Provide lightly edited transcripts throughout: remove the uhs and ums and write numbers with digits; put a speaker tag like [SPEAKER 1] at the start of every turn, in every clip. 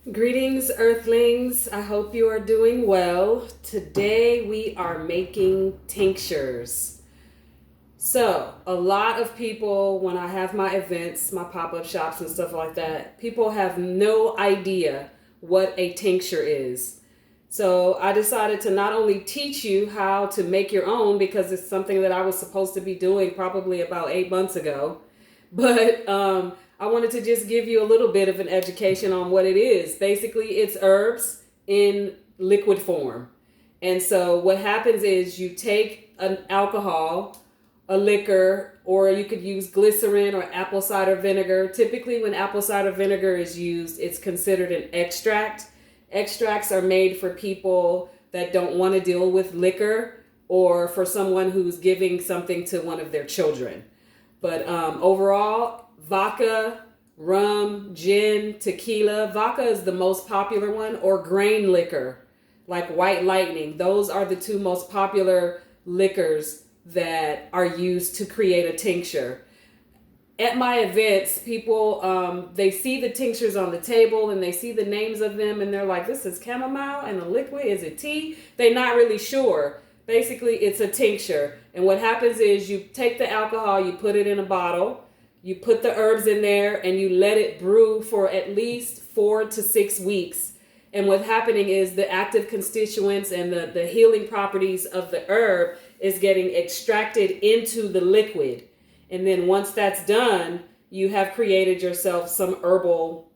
[SPEAKER 1] Greetings, Earthlings. I hope you are doing well. Today we are making tinctures. So, a lot of people, when I have my events, my pop up shops, and stuff like that, people have no idea what a tincture is. So, I decided to not only teach you how to make your own because it's something that I was supposed to be doing probably about 8 months ago, but I wanted to just give you a little bit of an education on what it is. Basically, it's herbs in liquid form. And so what happens is you take an alcohol, a liquor, or you could use glycerin or apple cider vinegar. Typically, when apple cider vinegar is used, it's considered an extract. Extracts are made for people that don't want to deal with liquor or for someone who's giving something to one of their children. But overall, vodka, rum, gin, tequila. Vodka is the most popular one, or grain liquor, like White Lightning. Those are the two most popular liquors that are used to create a tincture. At my events, people, they see the tinctures on the table and they see the names of them and they're like, this is chamomile and the liquid, is it tea? They're not really sure. Basically, it's a tincture. And what happens is you take the alcohol, you put it in a bottle, you put the herbs in there, and you let it brew for at least 4 to 6 weeks. And what's happening is the active constituents and the healing properties of the herb is getting extracted into the liquid. And then once that's done, you have created yourself some herbal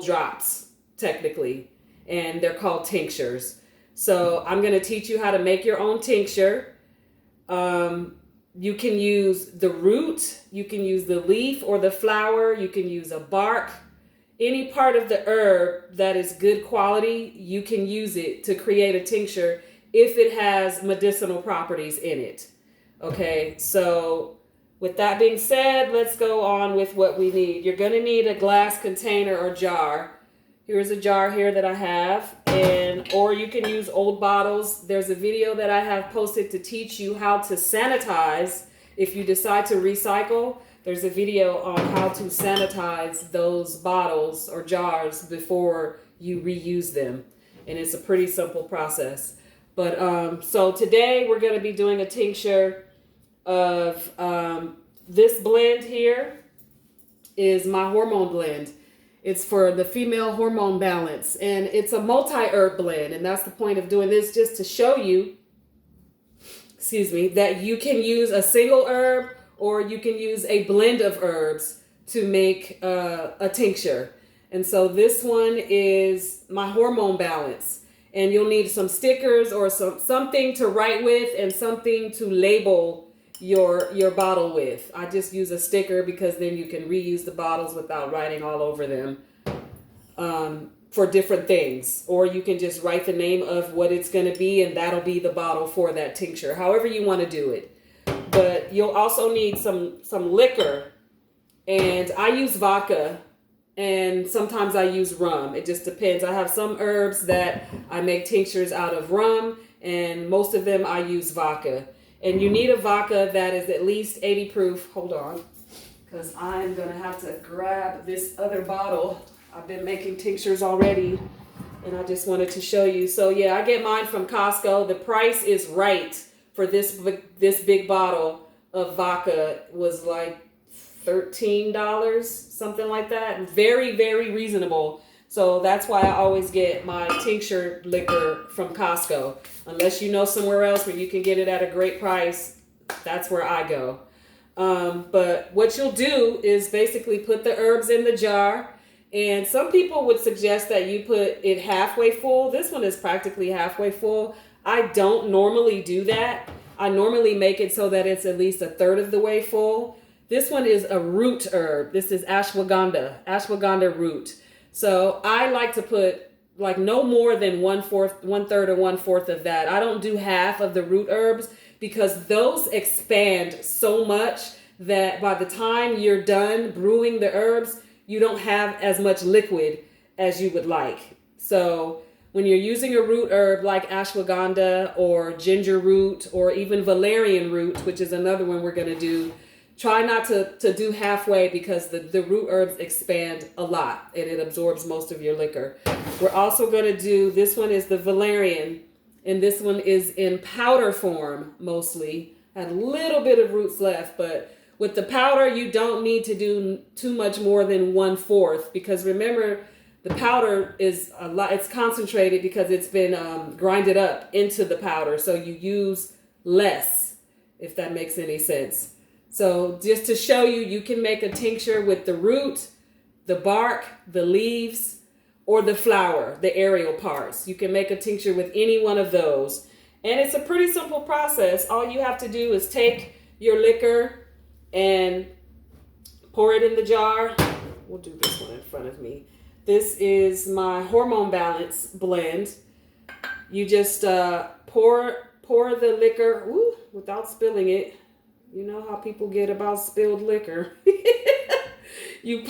[SPEAKER 1] drops, technically. And they're called tinctures. So I'm going to teach you how to make your own tincture. You can use the root, you can use the leaf or the flower, you can use a bark. Any part of the herb that is good quality, you can use it to create a tincture if it has medicinal properties in it. Okay, so with that being said, let's go on with what we need. You're going to need a glass container or jar. Here's a jar here that I have, or you can use old bottles. There's a video that I have posted to teach you how to sanitize. If you decide to recycle, there's a video on how to sanitize those bottles or jars before you reuse them. And it's a pretty simple process. But so today we're going to be doing a tincture of this blend here is my hormone blend. It's for the female hormone balance, and it's a multi-herb blend, and that's the point of doing this, just to show you, that you can use a single herb or you can use a blend of herbs to make a tincture. And so this one is my hormone balance, and you'll need some stickers or something to write with and something to label your bottle with. I just use a sticker because then you can reuse the bottles without writing all over them for different things. Or you can just write the name of what it's going to be and that'll be the bottle for that tincture, however you want to do it. But you'll also need some liquor, and I use vodka and sometimes I use rum. It just depends. I have some herbs that I make tinctures out of rum, and most of them I use vodka. And you need a vodka that is at least 80 proof. Hold on, because I'm going to have to grab this other bottle. I've been making tinctures already, and I just wanted to show you. So yeah, I get mine from Costco. The price is right for this big bottle of vodka. It was like $13, something like that. Very, very reasonable. So that's why I always get my tincture liquor from Costco. Unless you know somewhere else where you can get it at a great price, that's where I go. But what you'll do is basically put the herbs in the jar. And some people would suggest that you put it halfway full. This one is practically halfway full. I don't normally do that. I normally make it so that it's at least a third of the way full. This one is a root herb. This is ashwagandha root. So I like to put like no more than 1/3 or 1/4 of that. I don't do half of the root herbs because those expand so much that by the time you're done brewing the herbs, you don't have as much liquid as you would like. So when you're using a root herb like ashwagandha or ginger root or even valerian root, which is another one we're going to do, Try not to do halfway because the root herbs expand a lot and it absorbs most of your liquor. We're also going to do, this one is the valerian, and this one is in powder form mostly. Had a little bit of roots left, but with the powder, you don't need to do too much more than 1/4 because remember, the powder is a lot, it's concentrated because it's been grinded up into the powder. So you use less, if that makes any sense. So just to show you, you can make a tincture with the root, the bark, the leaves, or the flower, the aerial parts. You can make a tincture with any one of those. And it's a pretty simple process. All you have to do is take your liquor and pour it in the jar. We'll do this one in front of me. This is my hormone balance blend. You just pour the liquor without spilling it. You know how people get about spilled liquor. You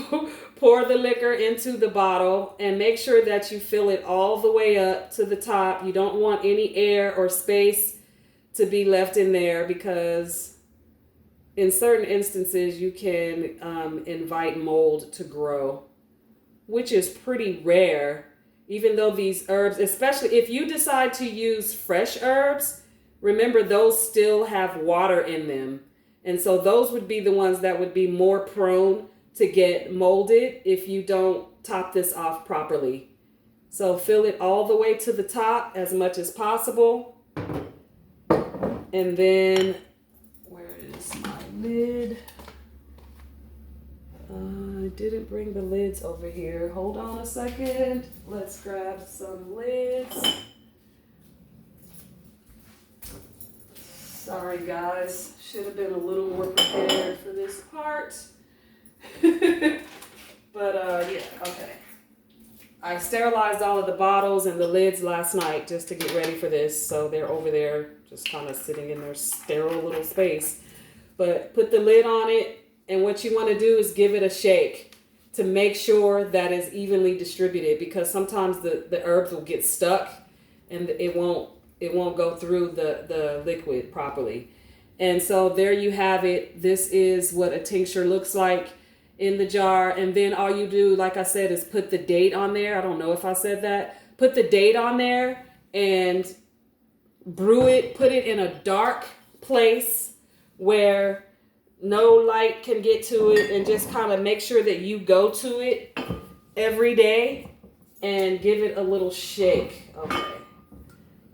[SPEAKER 1] pour the liquor into the bottle and make sure that you fill it all the way up to the top. You don't want any air or space to be left in there because in certain instances you can invite mold to grow, which is pretty rare. Even though these herbs, especially if you decide to use fresh herbs, remember those still have water in them. And so those would be the ones that would be more prone to get molded if you don't top this off properly. So fill it all the way to the top as much as possible. And then, where is my lid? I didn't bring the lids over here. Hold on a second. Let's grab some lids. Sorry guys, should have been a little more prepared for this part. But yeah, okay. I sterilized all of the bottles and the lids last night just to get ready for this. So they're over there just kind of sitting in their sterile little space. But put the lid on it, and what you want to do is give it a shake to make sure that it's evenly distributed, because sometimes the herbs will get stuck and it won't go through the liquid properly. And so there you have it. This is what a tincture looks like in the jar. And then all you do, like I said, is put the date on there. I don't know if I said that. Put the date on there and brew it. Put it in a dark place where no light can get to it, and just kind of make sure that you go to it every day and give it a little shake. Okay.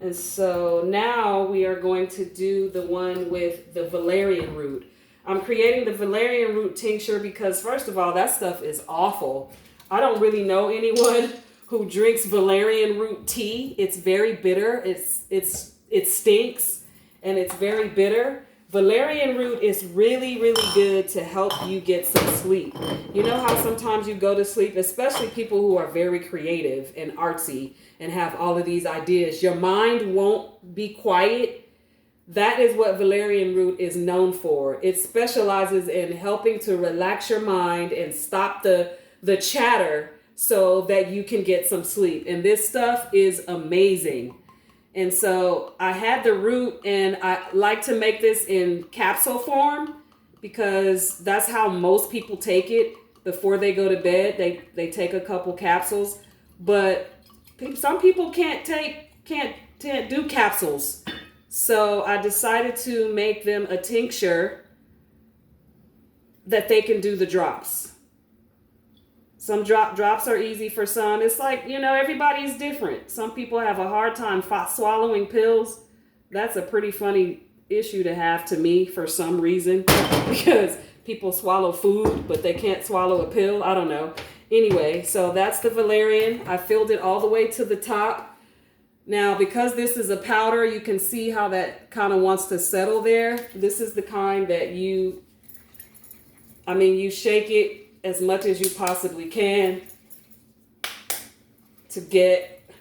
[SPEAKER 1] And so now we are going to do the one with the valerian root. I'm creating the valerian root tincture because, first of all, that stuff is awful. I don't really know anyone who drinks valerian root tea. It's very bitter. It stinks and it's very bitter. Valerian root is really, really good to help you get some sleep. You know how sometimes you go to sleep, especially people who are very creative and artsy and have all of these ideas. Your mind won't be quiet. That is what valerian root is known for. It specializes in helping to relax your mind and stop the chatter so that you can get some sleep. And this stuff is amazing. And so I had the root, and I like to make this in capsule form because that's how most people take it before they go to bed. They take a couple capsules, but some people can't do capsules. So I decided to make them a tincture that they can do the drops. Some drops are easy for some. It's like, everybody's different. Some people have a hard time swallowing pills. That's a pretty funny issue to have to me for some reason, because people swallow food, but they can't swallow a pill. I don't know. Anyway, so that's the valerian. I filled it all the way to the top. Now, because this is a powder, you can see how that kind of wants to settle there. This is the kind that you shake it as much as you possibly can to get,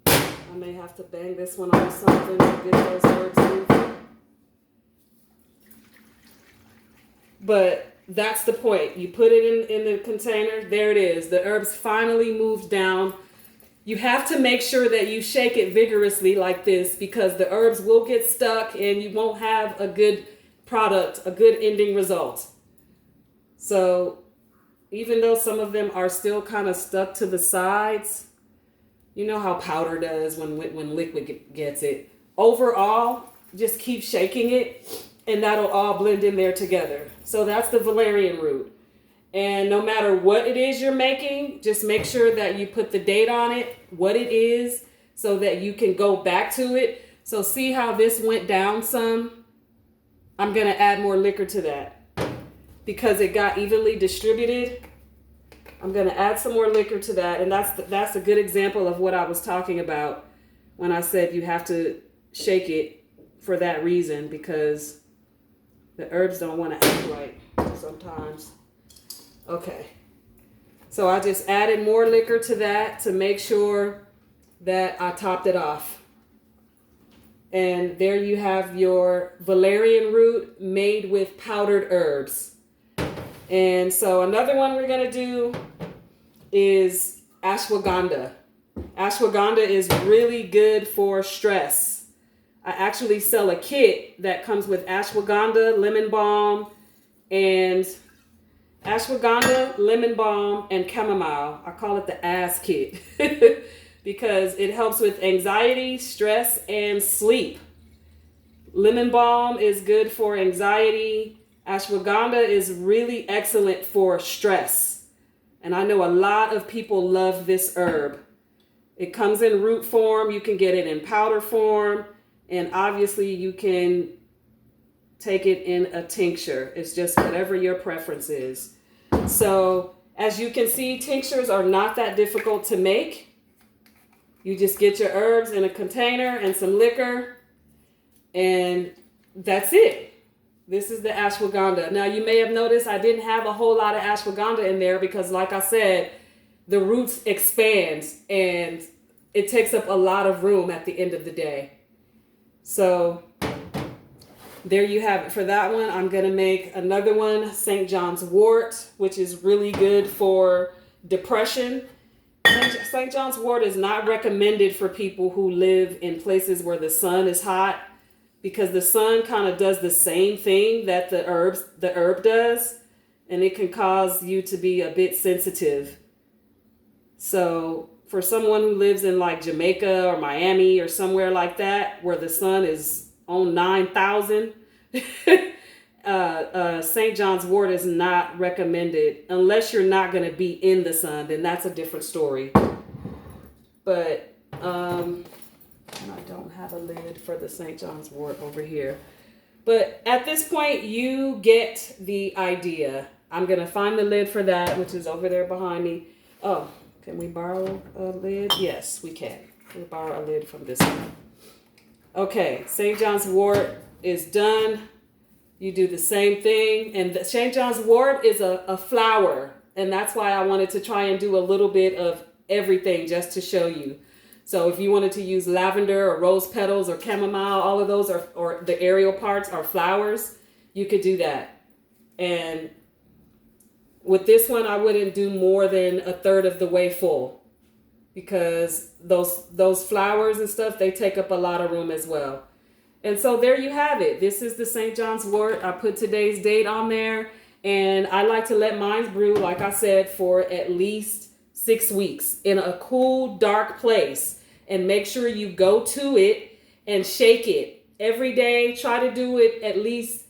[SPEAKER 1] I may have to bang this one on something to get those herbs moving. But that's the point. You put it in the container, there it is. The herbs finally moved down. You have to make sure that you shake it vigorously like this, because the herbs will get stuck and you won't have a good product, a good ending result. So even though some of them are still kind of stuck to the sides, you know how powder does when liquid gets it. Overall, just keep shaking it and that'll all blend in there together. So that's the valerian root. And no matter what it is you're making, just make sure that you put the date on it, what it is, so that you can go back to it. So see how this went down some? I'm going to add more liquor to that because it got evenly distributed. I'm going to add some more liquor to that. And that's a good example of what I was talking about when I said you have to shake it for that reason, because the herbs don't want to act right sometimes. Okay, so I just added more liquor to that to make sure that I topped it off. And there you have your valerian root made with powdered herbs. And so another one we're going to do is ashwagandha. Ashwagandha is really good for stress. I actually sell a kit that comes with ashwagandha, lemon balm, and chamomile. I call it the ass kit because it helps with anxiety, stress, and sleep. Lemon balm is good for anxiety. Ashwagandha is really excellent for stress. And I know a lot of people love this herb. It comes in root form. You can get it in powder form. And obviously you can take it in a tincture. It's just whatever your preference is. So as you can see, tinctures are not that difficult to make. You just get your herbs in a container and some liquor, and that's it. This is the ashwagandha. Now you may have noticed I didn't have a whole lot of ashwagandha in there because, like I said, the roots expand and it takes up a lot of room at the end of the day. So there you have it for that one. I'm going to make another one, St. John's wort, which is really good for depression. St. John's wort is not recommended for people who live in places where the sun is hot, because the sun kind of does the same thing that the herb does, and it can cause you to be a bit sensitive. So for someone who lives in like Jamaica or Miami or somewhere like that where the sun is on 9,000, St. John's wort is not recommended unless you're not going to be in the sun. Then that's a different story. But and I don't have a lid for the St. John's wort over here. But at this point, you get the idea. I'm going to find the lid for that, which is over there behind me. Oh, can we borrow a lid? Yes, we can. We'll borrow a lid from this one. Okay, St. John's wort is done. You do the same thing. And the St. John's wort is a flower. And that's why I wanted to try and do a little bit of everything just to show you. So if you wanted to use lavender or rose petals or chamomile, all of those are, or the aerial parts are flowers, you could do that. And with this one, I wouldn't do more than a third of the way full, because those flowers and stuff, they take up a lot of room as well. And so there you have it. This is the St. John's wort. I put today's date on there, and I like to let mine brew, like I said, for at least 6 weeks in a cool, dark place. And make sure you go to it and shake it every day. Try to do it at least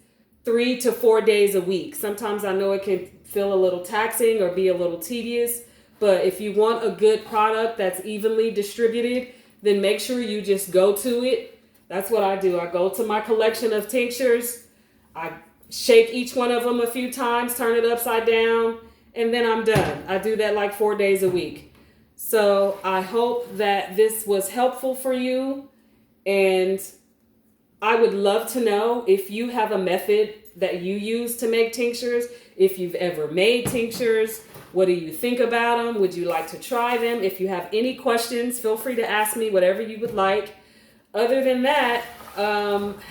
[SPEAKER 1] 3 to 4 days a week. Sometimes I know it can feel a little taxing or be a little tedious, but if you want a good product that's evenly distributed, then make sure you just go to it. That's what I do. I go to my collection of tinctures. I shake each one of them a few times, turn it upside down, and then I'm done. I do that like 4 days a week. So I hope that this was helpful for you, and I would love to know if you have a method that you use to make tinctures, if you've ever made tinctures. What do you think about them? Would you like to try them? If you have any questions, feel free to ask me whatever you would like. Other than that,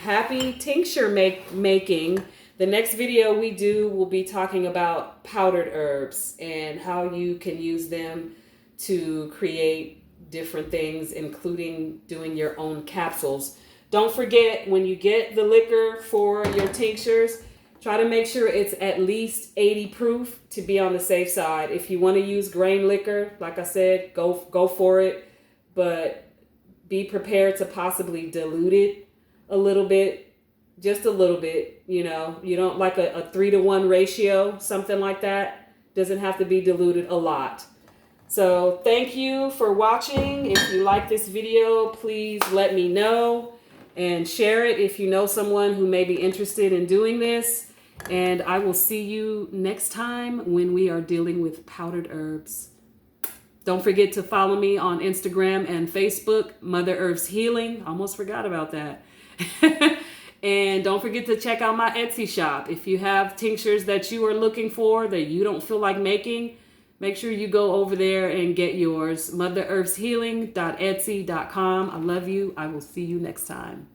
[SPEAKER 1] happy tincture making. The next video we do will be talking about powdered herbs and how you can use them to create different things, including doing your own capsules. Don't forget, when you get the liquor for your tinctures, try to make sure it's at least 80 proof to be on the safe side. If you want to use grain liquor, like I said, go for it. But be prepared to possibly dilute it a little bit, just a little bit. You know, you don't like a 3-to-1 ratio, something like that. Doesn't have to be diluted a lot. So thank you for watching. If you like this video, please let me know and share it if you know someone who may be interested in doing this. And I will see you next time when we are dealing with powdered herbs. Don't forget to follow me on Instagram and Facebook, Mother Herbs Healing. Almost forgot about that. And don't forget to check out my Etsy shop. If you have tinctures that you are looking for that you don't feel like making, make sure you go over there and get yours. motherherbshealing.etsy.com. I love you. I will see you next time.